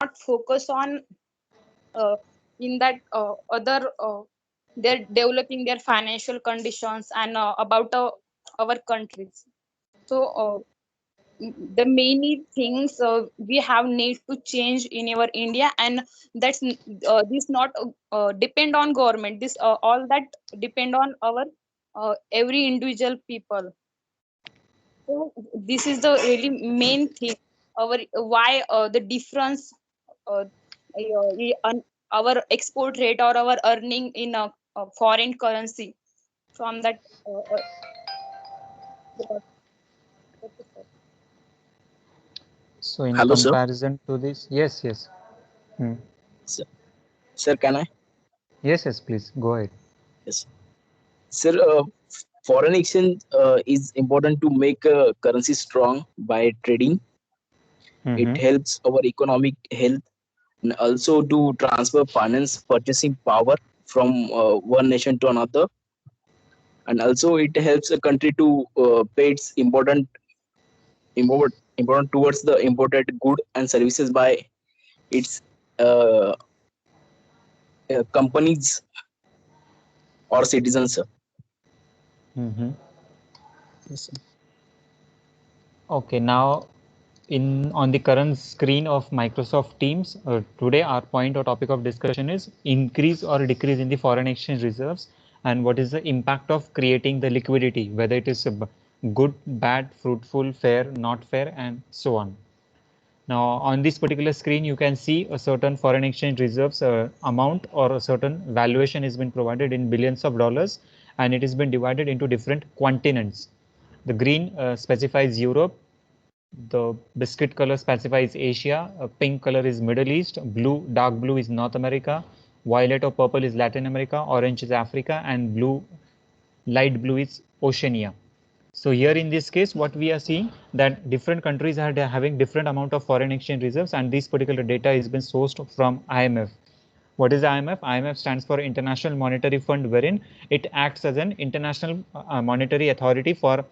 not focus on in that other they're developing their financial conditions and about our countries. So the many things we have need to change in our India, and this not depend on government. This all that depend on our every individual people. So this is the really main thing. Our why the difference our export rate or our earning in a foreign currency from that. What to say? So in Hello, sir. comparison to this, yes, yes. Hmm. Sir, sir, can I? Yes, yes, please go ahead. Yes. Sir, foreign exchange is important to make currency strong by trading. It Mm-hmm. helps our economic health and also to transfer finance purchasing power from one nation to another. And also it helps a country to pay its important towards the imported good and services by its uh, companies or citizens. Sir. Mm-hmm. Yes, sir. Okay, now in on the current screen of Microsoft Teams, today our point or topic of discussion is increase or decrease in the foreign exchange reserves, and what is the impact of creating the liquidity, whether it is good, bad, fruitful, fair, not fair, and so on. Now on this particular screen you can see a certain foreign exchange reserves amount or a certain valuation has been provided in billions of dollars, and it has been divided into different continents. The green specifies Europe, the biscuit color specifies Asia, pink color is Middle East, blue, dark blue is North America, violet or purple is Latin America, orange is Africa, and blue, light blue is Oceania. So here in this case, what we are seeing that different countries are having different amount of foreign exchange reserves, and this particular data is been sourced from IMF. What is IMF? IMF stands for International Monetary Fund, wherein it acts as an international monetary authority for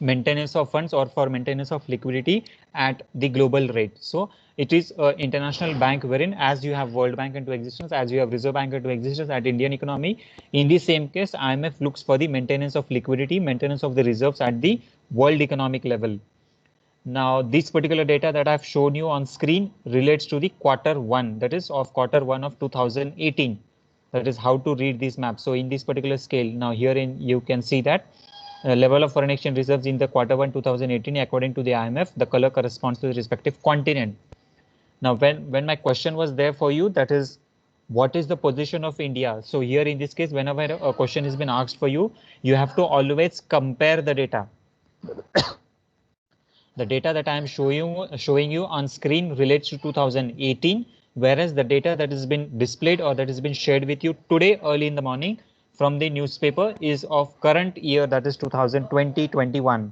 maintenance of funds or for maintenance of liquidity at the global rate. So it is an international bank wherein as you have World Bank into existence, as you have Reserve Bank into existence at Indian economy, in the same case IMF looks for the maintenance of liquidity, maintenance of the reserves at the world economic level. Now this particular data that I've shown you on screen relates to the quarter 1, that is of quarter 1 of 2018. That is how to read this map. So in this particular scale, now herein you can see that level of foreign exchange reserves in the quarter 1 2018 according to the IMF, the color corresponds to the respective continent. Now when my question was there for you, that is what is the position of India? So here in this case, whenever a question has been asked for you, you have to always compare the data. The data that I am showing you on screen relates to 2018, whereas the data that has been displayed or that has been shared with you today early in the morning from the newspaper is of current year, that is 2020-21.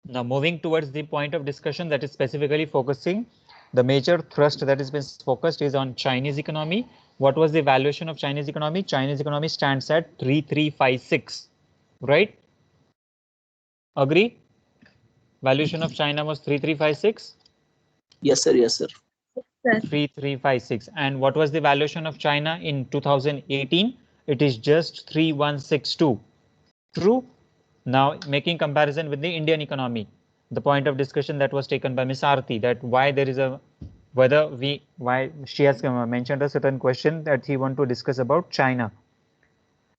Now moving towards the point of discussion that is specifically focusing, the major thrust that has been focused is on Chinese economy. What was the valuation of Chinese economy? Chinese economy stands at 3356, right? Agree? Valuation of China was 3356. Yes, sir. Yes, sir. 3356. And what was the valuation of China in 2018? It is just 3162. True. Now making comparison with the Indian economy, the point of discussion that was taken by Ms. Aarti, that why there is a why she has mentioned a certain question that he want to discuss about China.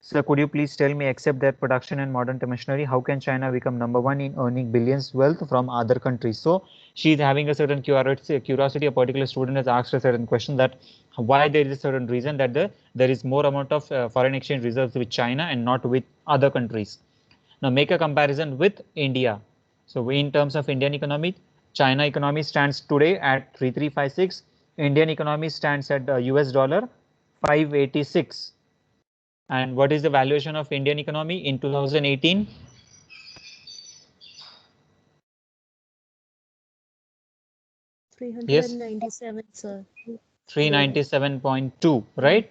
Sir, could you please tell me, except their production and modern machinery, how can China become #1 in earning billions wealth from other countries? So she is having a certain curiosity. A particular student has asked a certain question that why there is a certain reason that there is more amount of foreign exchange reserves with China and not with other countries. Now make a comparison with India. So in terms of Indian economy, China economy stands today at 3356. Indian economy stands at US dollar 586. And what is the valuation of Indian economy in 2018? Yes, 397, sir. 397.2, right?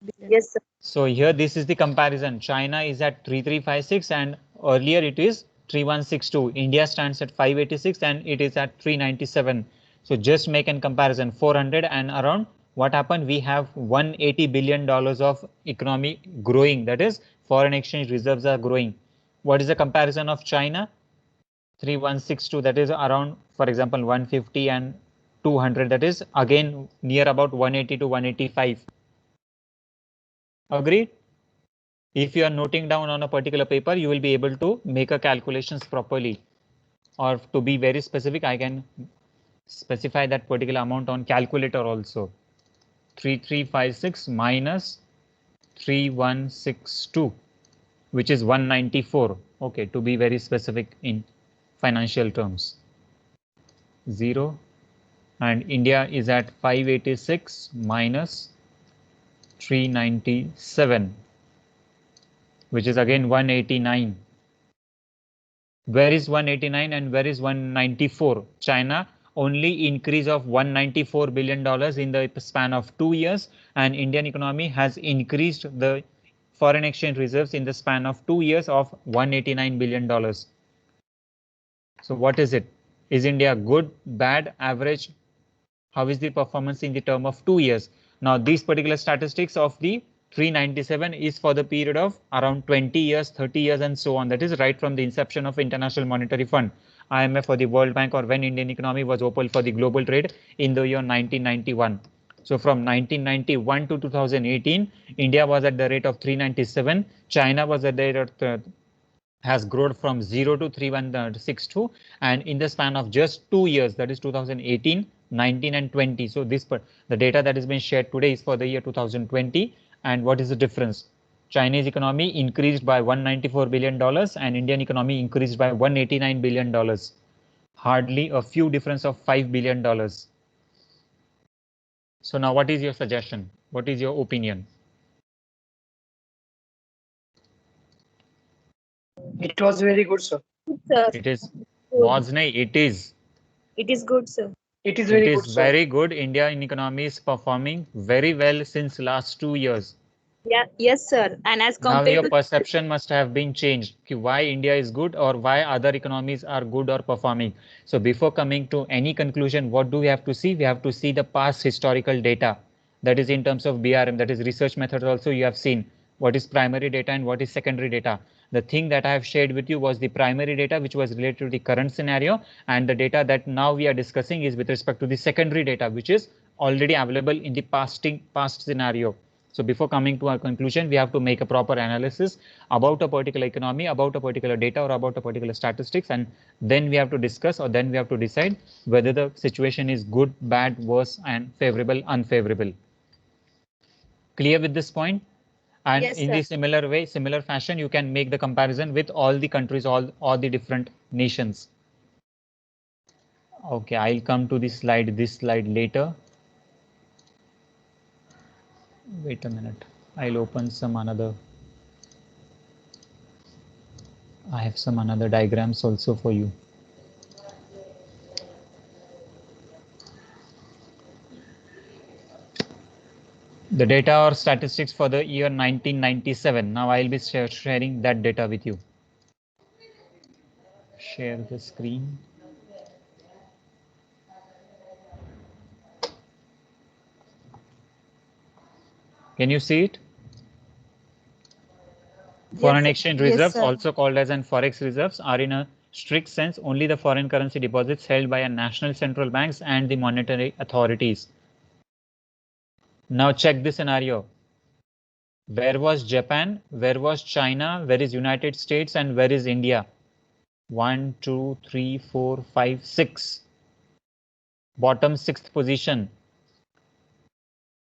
Billion. Yes, sir. So here this is the comparison. China is at 3356 and earlier it is 3162. India stands at 586 and it is at 397. So just make a comparison, 400 and around. What happened? We have $180 billion of economy growing. That is, foreign exchange reserves are growing. What is the comparison of China? 3162, that is around, for example, 150 and 200, that is again near about 180 to 185. Agreed? If you are noting down on a particular paper, you will be able to make a calculations properly. Or to be very specific, I can specify that particular amount on calculator also. 3356 minus 3162, which is 194. Okay, to be very specific in financial terms. 0, and India is at 586 minus 397, which is again 189. Where is 189 and where is 194? China only increase of $194 billion in the span of 2 years, and Indian economy has increased the foreign exchange reserves in the span of 2 years of $189 billion. So what is it? Is India good, bad, average? How is the performance in the term of 2 years? Now, these particular statistics of the 397 is for the period of around 20 years, 30 years, and so on. That is right from the inception of International Monetary Fund, IMF, or the World Bank, or when Indian economy was open for the global trade in the year 1991. So from 1991 to 2018, India was at the rate of 397. China was at the rate of has grown from 0 to 3162, and in the span of just 2 years, that is 2018, 19 and 20. So this the data that has been shared today is for the year 2020. And what is the difference? Chinese economy increased by $194 billion and Indian economy increased by $189 billion. Hardly a few difference of $5 billion. So now what is your suggestion? What is your opinion? It was very good, sir. Sir, It is was nay, it is. it is good, sir. It is It very is good, sir. very good. India in economy is performing very well since last 2 years. Yeah, yes, sir. And as Now your compared to perception must have been changed. Why India is good or why other economies are good or performing. So before coming to any conclusion, what do we have to see? We have to see the past historical data. That is in terms of BRM, that is research methods also you have seen. What is primary data and what is secondary data. The thing that I have shared with you was the primary data which was related to the current scenario, and the data that now we are discussing is with respect to the secondary data which is already available in the past scenario. So before coming to our conclusion, we have to make a proper analysis about a particular economy, about a particular data, or about a particular statistics, and then we have to discuss, or then we have to decide whether the situation is good, bad, worse, and favorable, unfavorable. Clear with this point? And yes, in sir. the similar way, similar fashion, you can make the comparison with all the countries, all the different nations. Okay, I'll come to this slide later. Wait a minute. I'll open some another. I have some another diagrams also for you. The data or statistics for the year 1997. Now I'll be sharing that data with you. Share the screen. Can you see it? Foreign exchange reserves, sir. also called as an forex reserves, are in a strict sense only the foreign currency deposits held by a national central banks and the monetary authorities. Now check the scenario. Where was Japan? Where was China? Where is United States? And where is India? 1, 2, 3, 4, 5, 6. Bottom 6th position.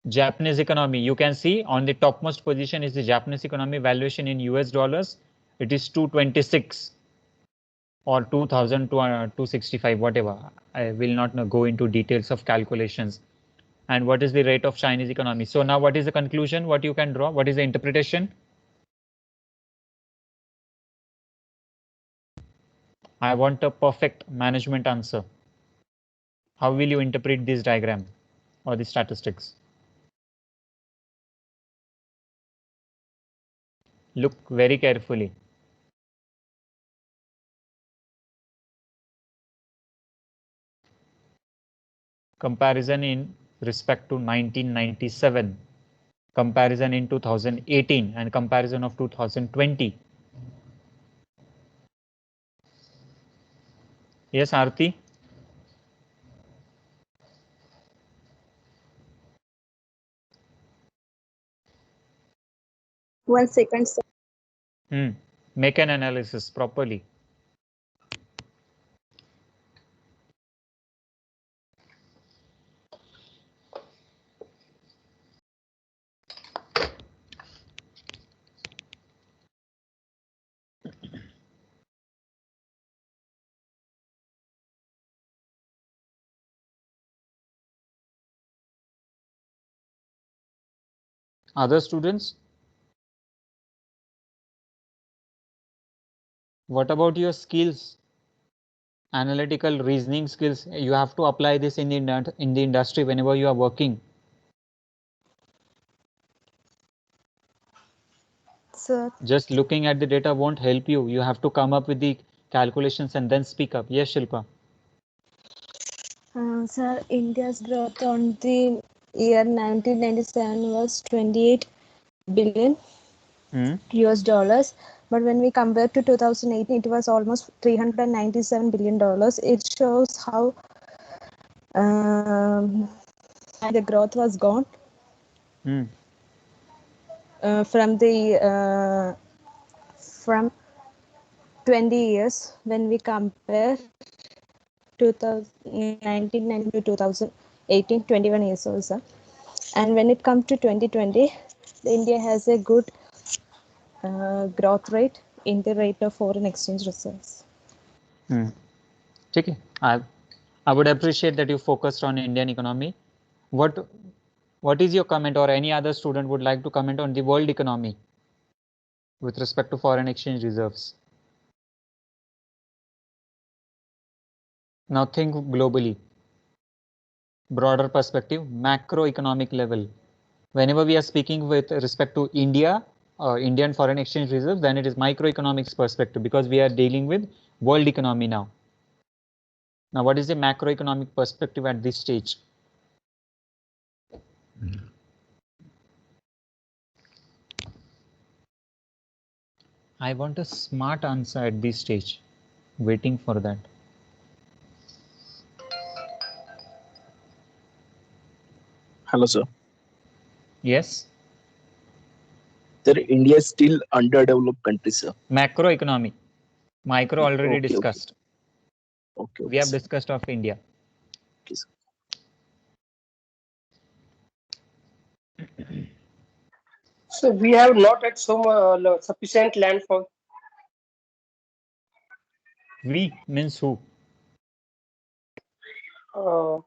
Japanese economy, you can see on the topmost position is the Japanese economy valuation in US dollars. It is 226 or 2,265, whatever. I will not go into details of calculations. And what is the rate of Chinese economy? So now what is the conclusion? What you can draw? What is the interpretation? I want a perfect management answer. How will you interpret this diagram or the statistics? Look very carefully. comparison in respect to 1997, comparison in 2018, and comparison of 2020. Yes, Aarti? 1 second, sir. Make an analysis properly. Other students? What about your skills? Analytical reasoning skills. You have to apply this in the industry whenever you are working. Sir, Just looking at the data won't help you. You have to come up with the calculations and then speak up. Yes, Shilpa. sir, India's growth on the year 1997 was 28 billion US dollars, but when we compare to 2018, it was almost 397 billion dollars. It shows how the growth was gone from 20 years when we compare 1990 to 2018, 21 years old, sir. And when it comes to 2020, India has a good growth rate in the rate of foreign exchange reserves. Okay. I would appreciate that you focused on Indian economy. What is your comment, or any other student would like to comment on the world economy with respect to foreign exchange reserves? Now think globally, broader perspective, macroeconomic level. Whenever we are speaking with respect to India, Indian foreign exchange reserves, then it is microeconomics perspective, because we are dealing with world economy now. Now, what is the macroeconomic perspective at this stage? I want a smart answer at this stage. Waiting for that. Hello, sir. Yes. Sir, India is still underdeveloped country, sir. Macroeconomy. Micro already Okay, discussed. Okay. We have Sir. discussed of India. Okay, sir. So we have not had sufficient land for. We means who? Uh,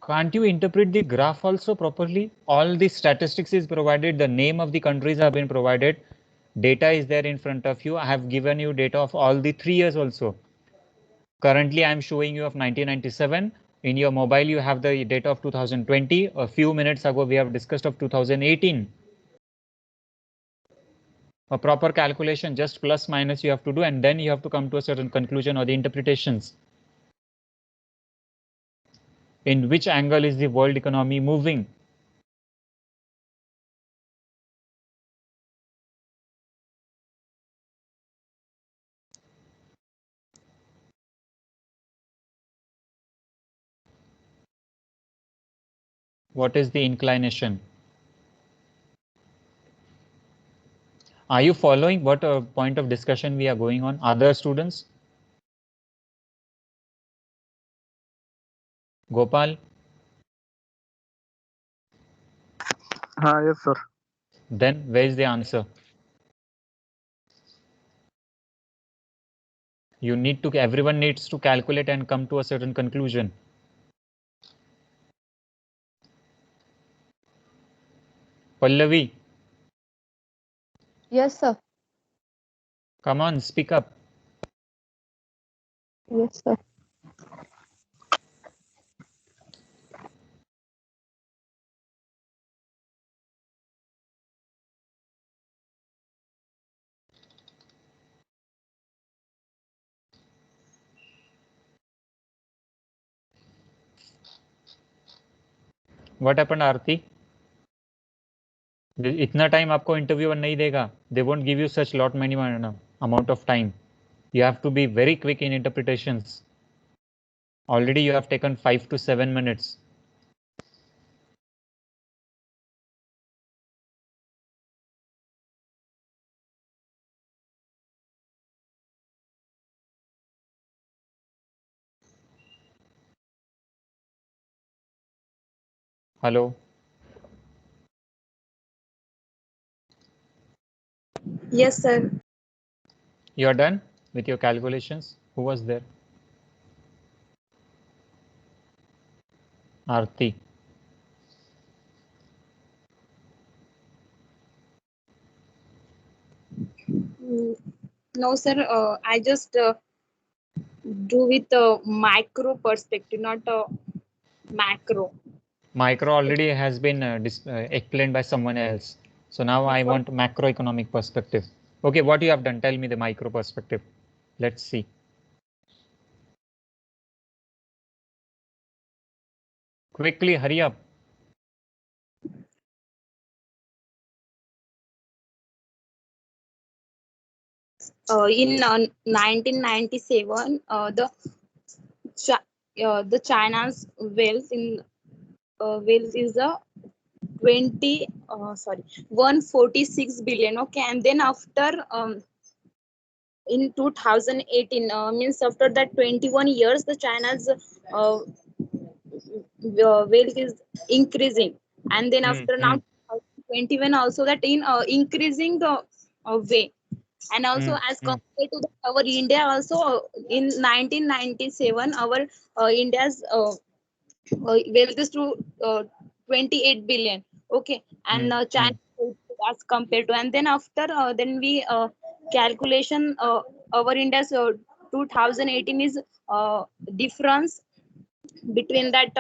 Can't you interpret the graph also properly? All the statistics is provided, the name of the countries have been provided, data is there in front of you. I have given you data of all the 3 years also. Currently, I am showing you of 1997. In your mobile, you have the data of 2020. A few minutes ago, we have discussed of 2018. A proper calculation, just plus minus you have to do, and then you have to come to a certain conclusion or the interpretations. In which angle is the world economy moving? What is the inclination? Are you following what point of discussion we are going on? Other students? Gopal? Yes, sir. Then where is the answer? Everyone needs to calculate and come to a certain conclusion. Pallavi? Yes, sir. Come on, speak up. Yes, sir. What happened, Aarti? इतना time आपको interviewer नहीं देगा. They won't give you such lot many amount of time. You have to be very quick in interpretations. Already you have taken 5 to 7 minutes. Hello. Yes, sir. You are done with your calculations? Who was there? Aarti. No, sir. I just do with micro perspective, not macro. Micro already has been explained by someone else. So now I want macroeconomic perspective. Okay, what you have done? Tell me the micro perspective. Let's see. Quickly, hurry up. In 1997, the China's wealth is a 146 billion. Okay, and then after in 2018, means after that 21 years, the China's wealth is increasing, and then after now 21 also that in increasing way. And also as compared to our India also, in 1997 our India's wealth is to 28 billion. Okay, and China as compared to, and then after then we calculation our India's 2018 is difference between that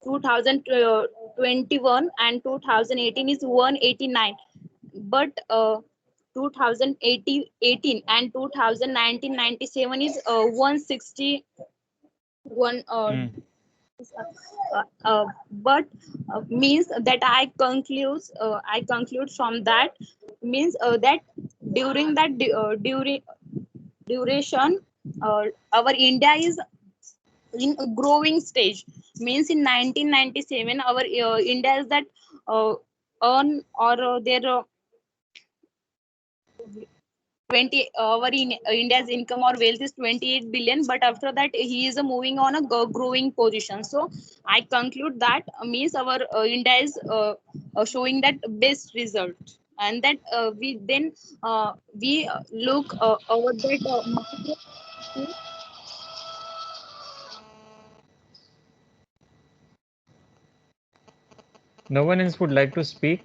2021 and 2018 is 189, but 2018 and 2019-97 is 161. But means that I conclude from that, means that during that duration our India is in a growing stage. Means in 1997 our India is that earn or their 20 our in India's income or wealth is 28 billion, but after that he is moving on a growing position. So I conclude that means our India is showing that best result, and that we then we look over that No one else would like to speak.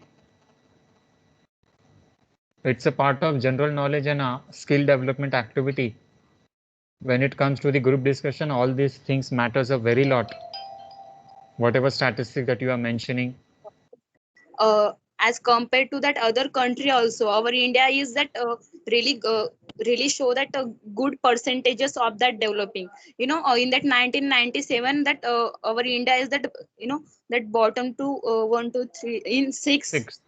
It's a part of general knowledge and a skill development activity. When it comes to the group discussion, all these things matters a very lot. Whatever statistic that you are mentioning. As compared to that other country also, our India is that really show that good percentages of that developing. In that 1997 that our India is that that bottom to 1 2 3 in sixth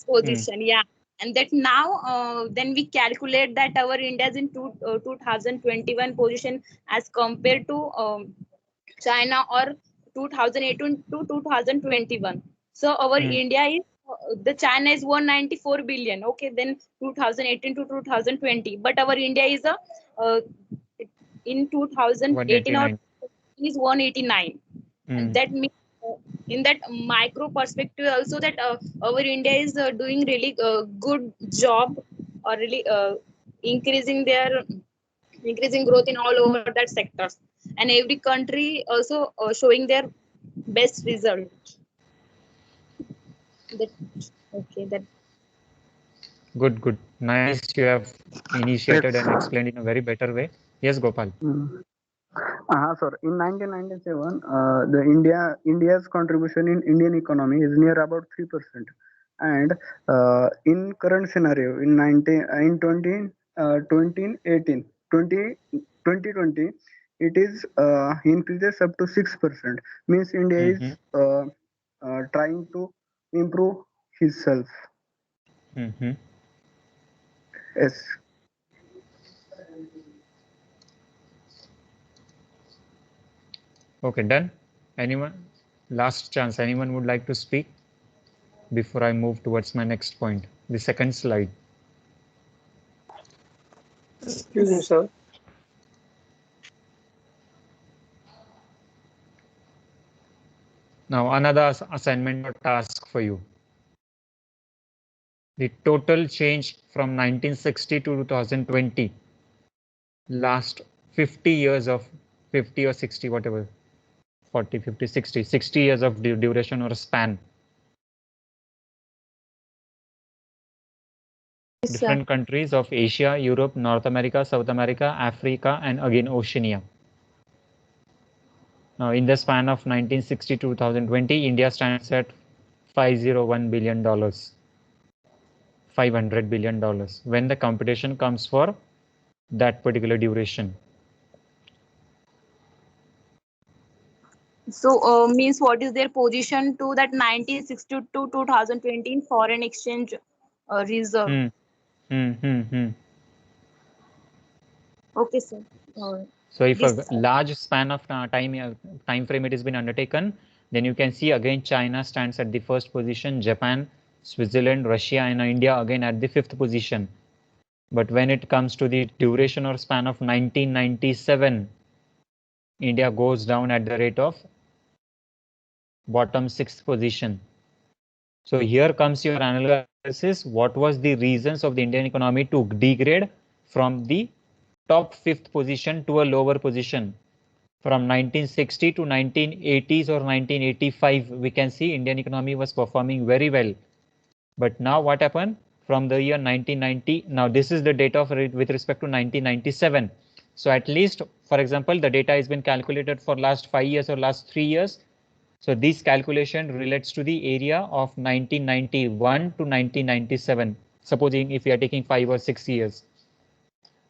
position. Yeah, and that now then we calculate that our India is in 2021 position as compared to China or 2018 to 2021. So our India is the China is 194 billion. Okay, then 2018 to 2020, but our India is a in 2018 or is 189. And that means in that micro perspective also that our India is doing really good job, or really increasing growth in all over that sectors, and every country also showing their best result. That Good. Nice. You have initiated and explained in a very better way. Yes, Gopal. Sir. In 1997, India's contribution in Indian economy is near about 3%, and in current scenario in 2018, 2020, it is increases up to 6%. Means India is trying to improve himself. Yes. Okay, done. Anyone? Last chance. Anyone would like to speak before I move towards my next point? The second slide. Excuse me, sir. Now another assignment or task for you. The total change from 1960 to 2020. Last 50 years of 50 or 60, whatever. 40, 50, 60, 60 years of duration or span. Different countries of Asia, Europe, North America, South America, Africa, and again Oceania. Now, in the span of 1960 to 2020, India stands at $501 billion, $500 billion, when the competition comes for that particular duration. So means what is their position to that 1960 to 2020 in foreign exchange reserve? Okay, sir. So if This a large span of time frame it has been undertaken, then you can see again China stands at the first position, Japan, Switzerland, Russia, and India again at the fifth position. But when it comes to the duration or span of 1997, India goes down at the rate of bottom sixth position. So here comes your analysis. What was the reasons of the Indian economy to degrade from the top fifth position to a lower position? From 1960 to 1980s or 1985, we can see Indian economy was performing very well. But now what happened? From the year 1990, now this is the data with respect to 1997. So at least, for example, the data has been calculated for last 5 years or last 3 years. So this calculation relates to the area of 1991 to 1997, supposing if we are taking 5 or 6 years.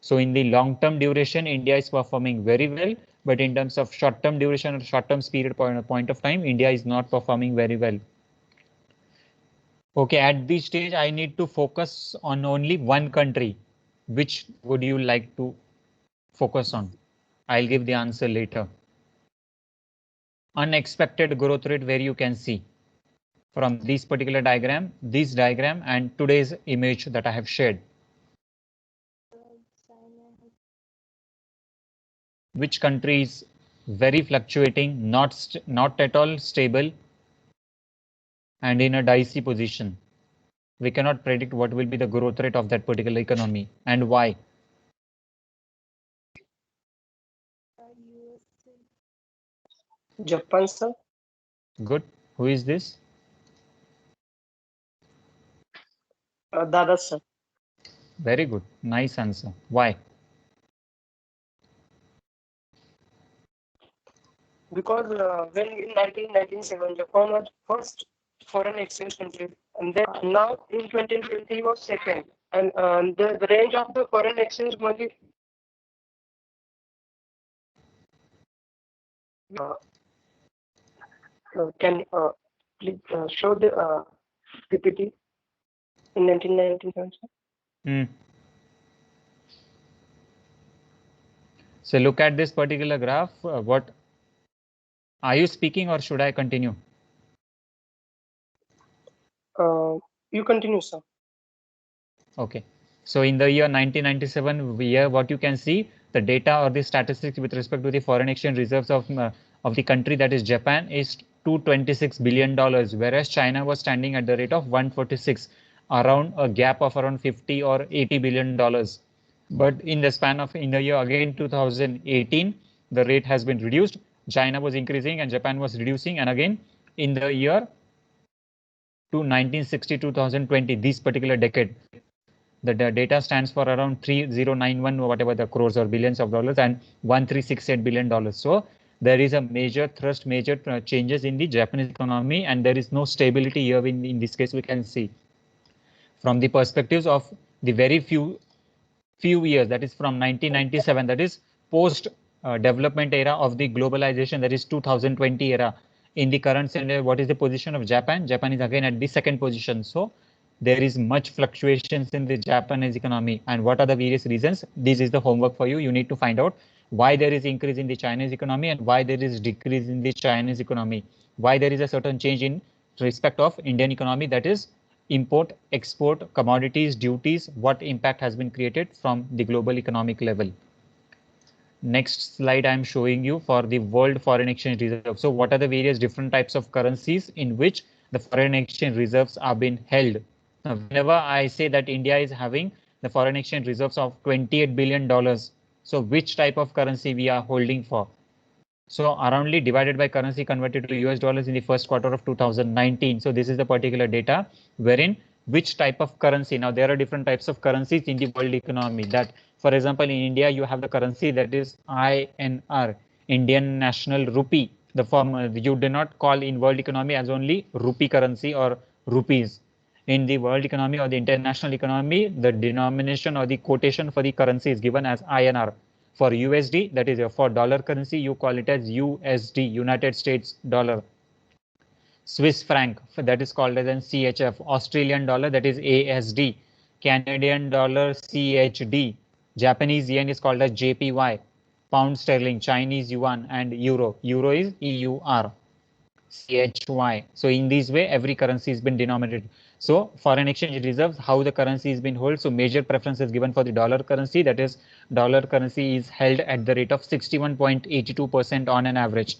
So in the long-term duration, India is performing very well, but in terms of short-term duration or short-term period point of time, India is not performing very well. Okay, at this stage, I need to focus on only one country. Which would you like to focus on? I'll give the answer later. Unexpected growth rate, where you can see from this particular diagram, this diagram, and today's image that I have shared. Which country is very fluctuating, not at all stable, and in a dicey position? We cannot predict what will be the growth rate of that particular economy and why. Japan, sir. Good. Who is this? Dada, sir. Very good. Nice answer. Why? Because when in 1997, Japan was first foreign exchange country, and then now in 2020 was second, and the range of the foreign exchange money. Can please show the PPT in 1997? So look at this particular graph. What are you speaking, or should I continue? You continue, sir. Okay. So in the year 1997, what you can see, the data or the statistics with respect to the foreign exchange reserves of the country, that is Japan, is $226 billion, whereas China was standing at the rate of 146, around a gap of around 50 or 80 billion dollars. But in the span of in the year again 2018, the rate has been reduced. China was increasing and Japan was reducing, and again in the year to 1960 2020, this particular decade, the data stands for around 3091 or whatever the crores or billions of dollars and 1368 billion dollars. So there is a major thrust, major changes in the Japanese economy, and there is no stability here. In this case, we can see from the perspectives of the very few years, that is from 1997, that is post development era of the globalization, that is 2020 era. In the current scenario, what is the position of Japan? Japan is again at the second position. So there is much fluctuations in the Japanese economy. And what are the various reasons? This is the homework for you. You need to find out why there is increase in the Chinese economy and why there is decrease in the Chinese economy. Why there is a certain change in respect of Indian economy, that is import, export, commodities, duties, what impact has been created from the global economic level. Next slide, I'm showing you for the world foreign exchange reserve. So what are the various different types of currencies in which the foreign exchange reserves are being held? Now, whenever I say that India is having the foreign exchange reserves of $28 billion, so which type of currency we are holding for? So aroundly divided by currency converted to US dollars in the first quarter of 2019. So this is the particular data wherein which type of currency. Now there are different types of currencies in the world economy. That, for example, in India, you have the currency that is INR, Indian National Rupee. The form you do not call in world economy as only rupee currency or rupees. In the world economy or the international economy, the denomination or the quotation for the currency is given as INR. For USD, that is for dollar currency, you call it as USD, United States dollar. Swiss franc, that is called as an CHF. Australian dollar, that is ASD. Canadian dollar, CHD. Japanese yen is called as JPY. Pound sterling, Chinese yuan, and euro. Euro is EUR. CHY. So in this way, every currency has been denominated. So foreign exchange reserves, how the currency has been held. So major preference is given for the dollar currency. That is, dollar currency is held at the rate of 61.82% on an average.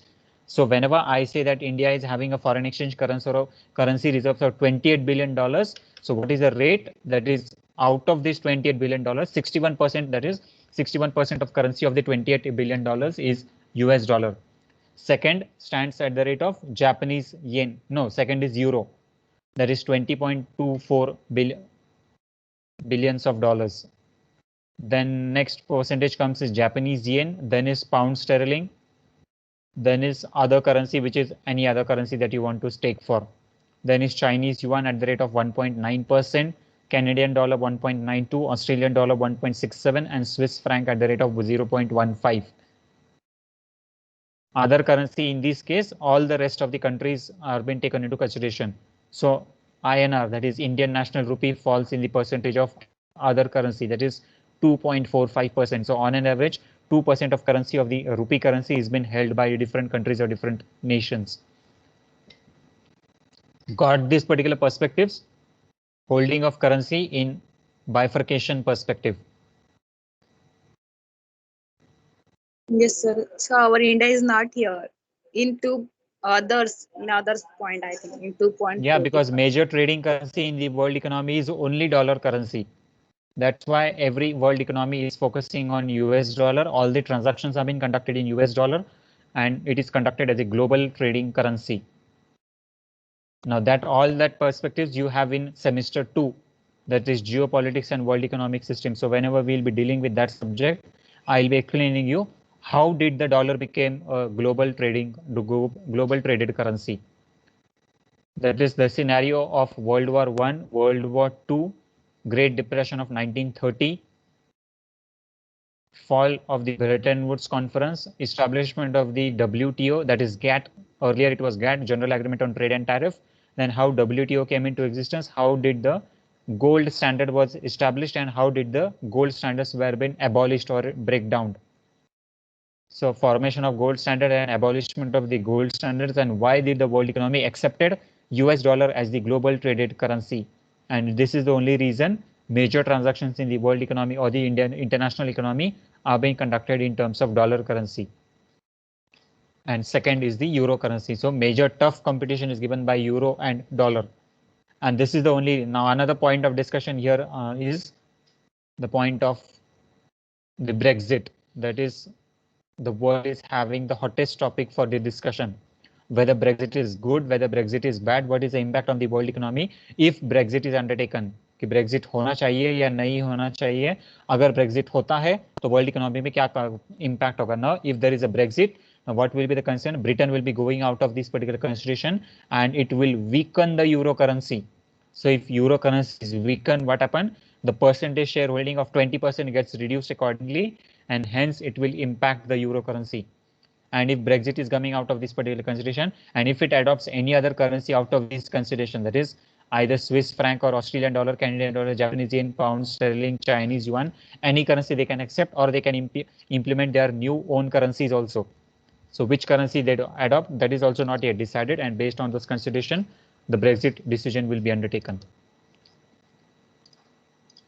So whenever I say that India is having a foreign exchange currency reserves of $28 billion, so what is the rate? That is, out of this $28 billion, 61%, that is 61% of currency of the $28 billion is US dollar. Second stands at the rate of Japanese yen. No, second is euro. That is 20.24 billions of dollars. Then next percentage comes is Japanese yen. Then is pound sterling. Then is other currency, which is any other currency that you want to stake for. Then is Chinese yuan at the rate of 1.9%, Canadian dollar 1.92, Australian dollar 1.67, and Swiss franc at the rate of 0.15. Other currency in this case, all the rest of the countries are being taken into consideration. So INR, that is Indian National Rupee, falls in the percentage of other currency, that is 2.45%. So on an average, 2% of currency of the rupee currency has been held by different countries or different nations. Got these particular perspectives? Holding of currency in bifurcation perspective. Yes, sir. So our India is not here. In others point, I think in 2.4. Yeah, because major trading currency in the world economy is only dollar currency. That's why every world economy is focusing on US dollar. All the transactions have been conducted in US dollar, and it is conducted as a global trading currency. Now that all that perspectives you have in semester 2, that is geopolitics and world economic system. So whenever we'll be dealing with that subject, I'll be explaining you how did the dollar became a global traded currency. That is the scenario of World War I, World War II, Great Depression of 1930, fall of the Bretton Woods Conference, establishment of the WTO, that is GATT. Earlier it was GATT, General Agreement on Trade and Tariff. Then how WTO came into existence, how did the gold standard was established, and how did the gold standards were been abolished or break down. So formation of gold standard and abolishment of the gold standards, and why did the world economy accepted US dollar as the global traded currency. And this is the only reason major transactions in the world economy or the Indian international economy are being conducted in terms of dollar currency. And second is the euro currency. So major tough competition is given by euro and dollar. And this is the only, now another point of discussion here is the point of the Brexit. That is, the world is having the hottest topic for the discussion. Whether Brexit is good, whether Brexit is bad, what is the impact on the world economy if Brexit is undertaken. कि Brexit होना चाहिए या नहीं होना चाहिए. अगर Brexit होता है तो world economy में क्या impact होगा. Now, if there is a Brexit, what will be the concern? Britain will be going out of this particular constitution, and it will weaken the euro currency. So if euro currency is weakened, what happened? The percentage shareholding of 20% gets reduced accordingly, and hence it will impact the euro currency. And if Brexit is coming out of this particular consideration, and if it adopts any other currency out of this consideration, that is either Swiss franc or Australian dollar, Canadian dollar, Japanese yen, pound sterling, Chinese yuan, any currency they can accept, or they can implement their new own currencies also. So which currency they adopt, that is also not yet decided, and based on this consideration, the Brexit decision will be undertaken.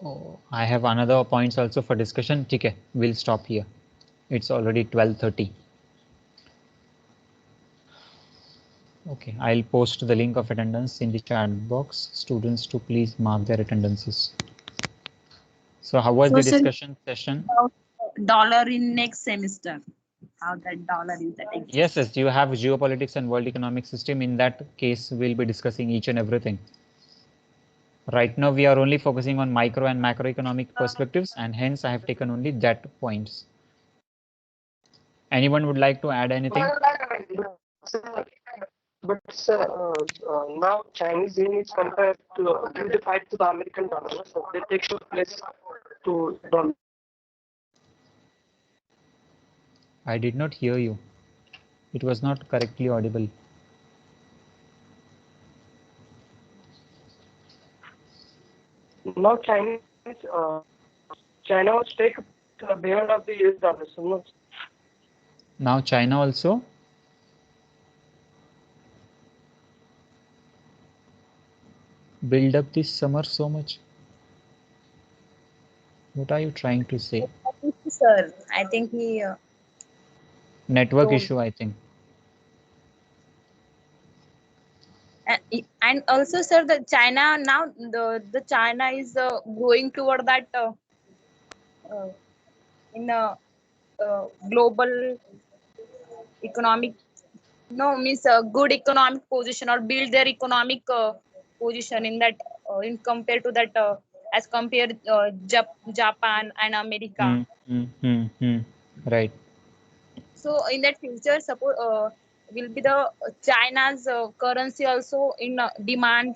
Oh, I have another points also for discussion. Okay, we'll stop here. It's already 12:30. Okay, I'll post the link of attendance in the chat box. Students to please mark their attendances. So how was the discussion session? Dollar in next semester. How that dollar is that exists. Yes, you have geopolitics and world economic system. In that case, we'll be discussing each and everything. Right now, we are only focusing on micro and macroeconomic perspectives, and hence I have taken only that points. Anyone would like to add anything? But now Chinese yen is compared to identified to the American dollar, so they take your place to dollar. I did not hear you. It was not correctly audible. Now China was take beyond of the US dollar. So no. Now China also? Build up this summer so much. What are you trying to say? Sir, I think he... Network issue, I think. And also, sir, the China now, the China is going toward that in a global economic, means a good economic position, or build their economic position in that in compared to that as compared Japan and America. Right. So in that future, suppose will be the China's currency also in demand.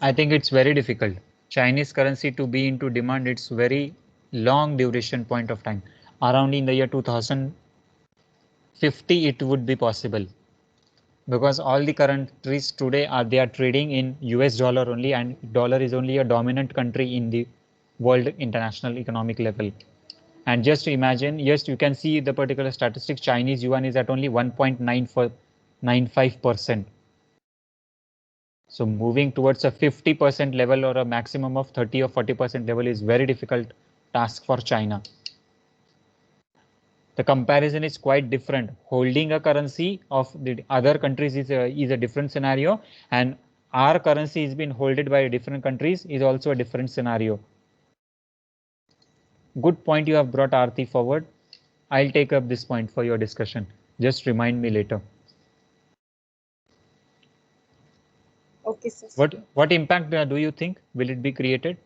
I think it's very difficult. Chinese currency to be into demand, it's very long duration point of time. Around in the year 2050, it would be possible. Because all the countries today they are trading in US dollar only, and dollar is only a dominant country in the world international economic level. And just imagine, yes, you can see the particular statistics, Chinese yuan is at only 1.95%. So moving towards a 50% level or a maximum of 30 or 40% level is very difficult task for China. The comparison is quite different. Holding a currency of the other countries is a different scenario, and our currency is being holded by different countries is also a different scenario. Good point you have brought, Aarti, forward. I'll take up this point for your discussion. Just remind me later. Okay, sir. What impact do you think will it be created?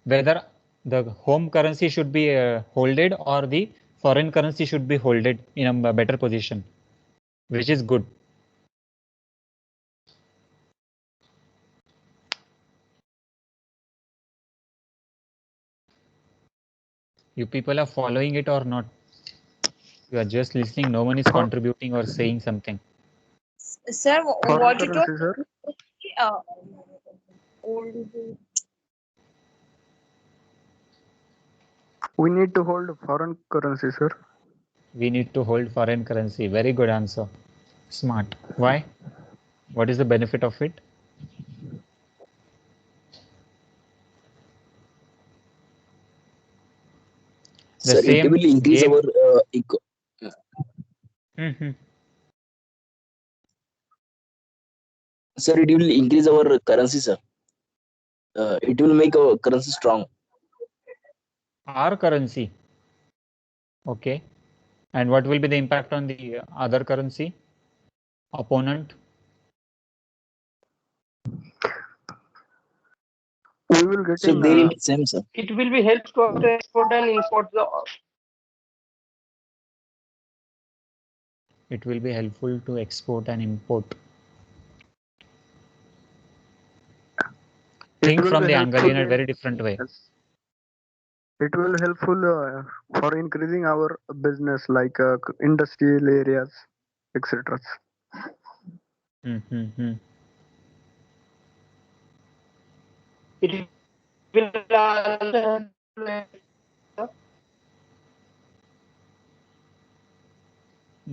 Whether the home currency should be holded or the foreign currency should be holded in a better position, which is good. You people are following it or not? You are just listening. No one is contributing or saying something. Sir, what you told? Sir? We need to hold foreign currency, sir. We need to hold foreign currency. Very good answer. Smart. Why? What is the benefit of it? Sir, it will increase our Sir, it will increase our currency, sir. It will make our currency strong. Our currency. Okay. And what will be the impact on the other currency? Opponent? We will get so in. They need same, sir. It will be helpful to export and import the. It will be helpful to export and import. Think from the angle in a very different way. It will helpful for increasing our business like industrial areas, etc. Mm-hmm. It will also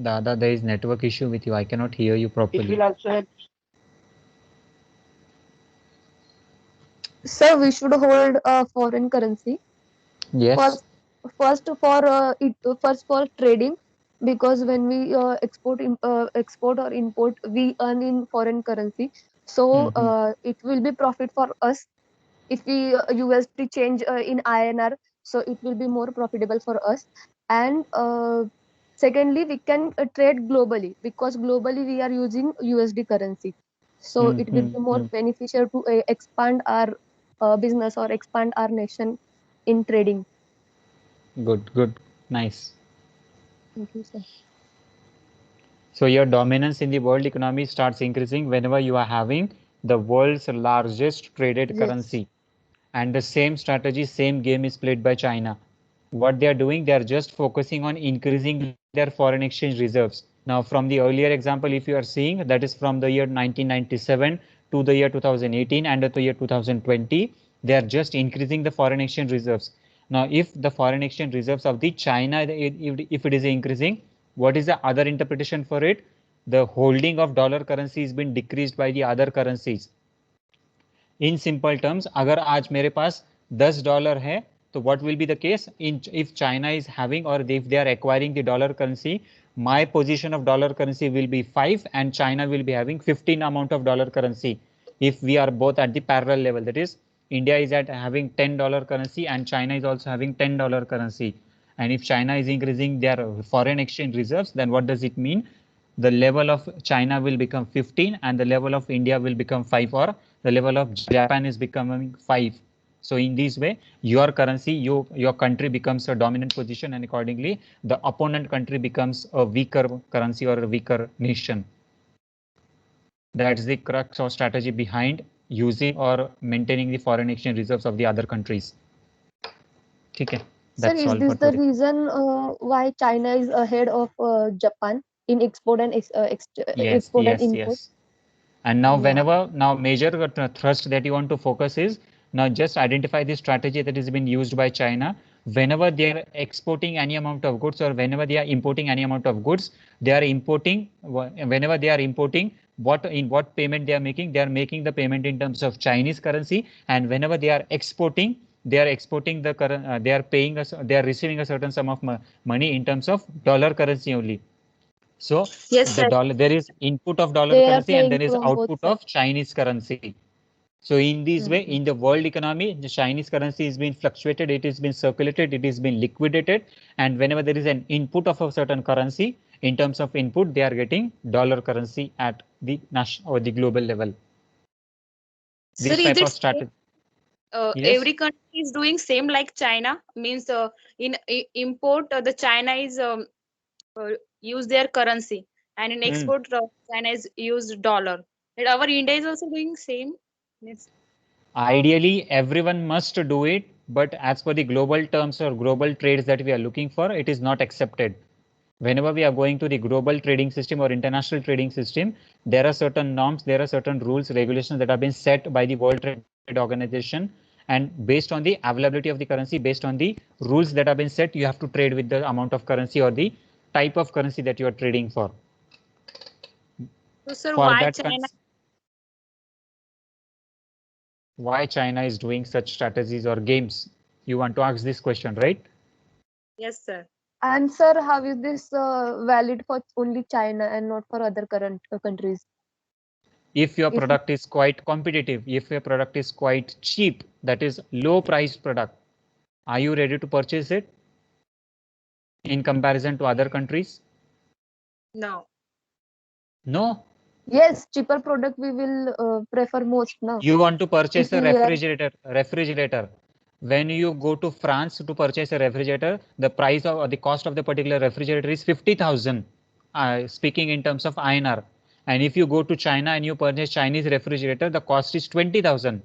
Dada, there is network issue with you. I cannot hear you it properly. will also help. So we should hold a foreign currency Yes. first first for trading, because when we export or import, we earn in foreign currency. So it will be profit for us if we USD change in INR. So it will be more profitable for us. And secondly, we can trade globally, because globally we are using USD currency. So it will be more beneficial to expand our business or expand our nation in trading. Good. Nice. Thank you, sir. So your dominance in the world economy starts increasing whenever you are having the world's largest traded currency. And the same strategy, same game is played by China. What they are doing, they are just focusing on increasing their foreign exchange reserves. Now, from the earlier example, if you are seeing, that is from the year 1997 to the year 2018 and the year 2020, they are just increasing the foreign exchange reserves. Now, if the foreign exchange reserves of the China, if it is increasing, what is the other interpretation for it? The holding of dollar currency has been decreased by the other currencies. In simple terms, अगर आज मेरे पास $10 है, तो what will be the case? If China is having, or if they are acquiring the dollar currency, my position of dollar currency will be 5 and China will be having 15 amount of dollar currency. If we are both at the parallel level, that is, India is at having $10 currency and China is also having $10 currency. And if China is increasing their foreign exchange reserves, then what does it mean? The level of China will become 15 and the level of India will become 5, or the level of Japan is becoming 5. So in this way, your currency, your country becomes a dominant position, and accordingly, the opponent country becomes a weaker currency or a weaker nation. That's the crux or strategy behind using or maintaining the foreign exchange reserves of the other countries. Okay. Sir, That's is all this for the today. reason why China is ahead of Japan in export and Yes, export and yes, import? yes. And now Yeah. now major thrust that you want to focus is, now just identify the strategy that is being used by China. Whenever they are exporting any amount of goods, or whenever they are importing any amount of goods, they are importing, whenever they are importing, what payment they are making the payment in terms of Chinese currency. And whenever they are exporting, they are exporting the current, they are paying us, they are receiving a certain sum of money in terms of dollar currency only. So Yes, the sir. dollar, there is input of dollar They are currency and playing there is from both output sides. of Chinese currency. So in this way, in the world economy, the Chinese currency is being fluctuated, it is being circulated, it is being liquidated. And whenever there is an input of a certain currency, in terms of input, they are getting dollar currency at the national or the global level. Sir, This is type it of strategy. Yes. every country is doing same like China? Means in import, the China is use their currency, and in export, China is use dollar. And our India is also doing same. Means Ideally, everyone must do it, but as per the global terms or global trades that we are looking for, it is not accepted. Whenever we are going to the global trading system or international trading system, there are certain norms, there are certain rules, regulations that have been set by the World Trade Organization. And based on the availability of the currency, based on the rules that have been set, you have to trade with the amount of currency or the type of currency that you are trading for. so, sir, For why that, China? why China is doing such strategies or games? You want to ask this question, right? Yes, sir. And sir, how is this valid for only China and not for other current countries? If your If product is quite competitive, if your product is quite cheap, that is low priced product, are you ready to purchase it in comparison to other countries? No. No. yes, cheaper product we will prefer most now. You want to If purchase a we are refrigerator. When you go to France to purchase a refrigerator, the price of, or the cost of the particular refrigerator is 50,000, speaking in terms of INR. And if you go to China and you purchase Chinese refrigerator, the cost is 20,000.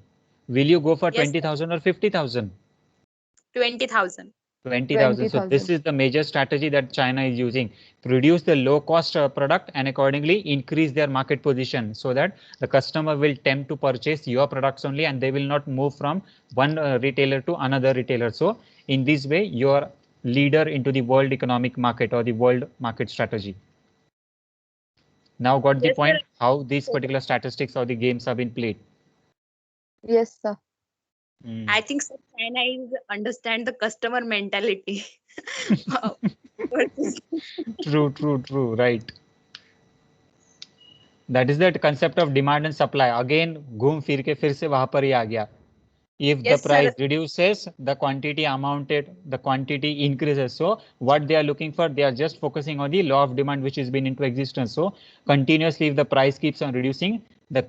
Will you go for Yes, sir. 20,000 or 50,000? 20,000. 20,000. So this is the major strategy that China is using. Produce the low cost product and accordingly increase their market position so that the customer will tend to purchase your products only and they will not move from one retailer to another retailer. So in this way, you are leader into the world economic market or the world market strategy. Now got the Yes, point sir. how these particular statistics or the games have been played. Yes, sir. I think so China is understand the customer mentality. True, right. That is that concept of demand and supply. Again, घूम फिर के फिर से वहां पर ही आ गया. If the Yes, sir. price reduces, the quantity increases. So what they are looking for, they are just focusing on the law of demand, which has been into existence. So continuously, if the price keeps on reducing, the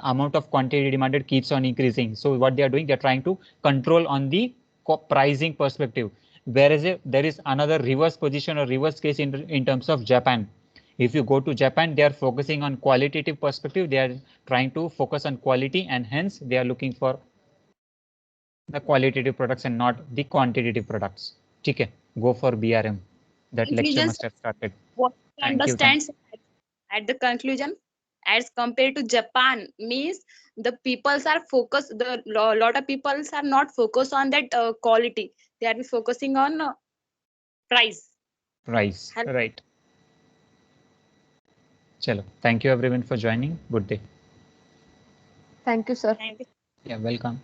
amount of quantity demanded keeps on increasing. So what they are doing, they are trying to control on the pricing perspective. Whereas there is another reverse position or reverse case in terms of Japan. If you go to Japan, they are focusing on qualitative perspective. They are trying to focus on quality, and hence they are looking for the qualitative products and not the quantitative products. Okay, go for BRM. That lecture Conclusions, must have started. what he Thank you. understands at the conclusion, as compared to Japan, means the peoples are focused. The lot of peoples are not focused on that quality. They are focusing on price. Price, Hello. right. Chalo. Thank you everyone for joining. Good day. Thank you, sir. Thank you. Yeah, welcome.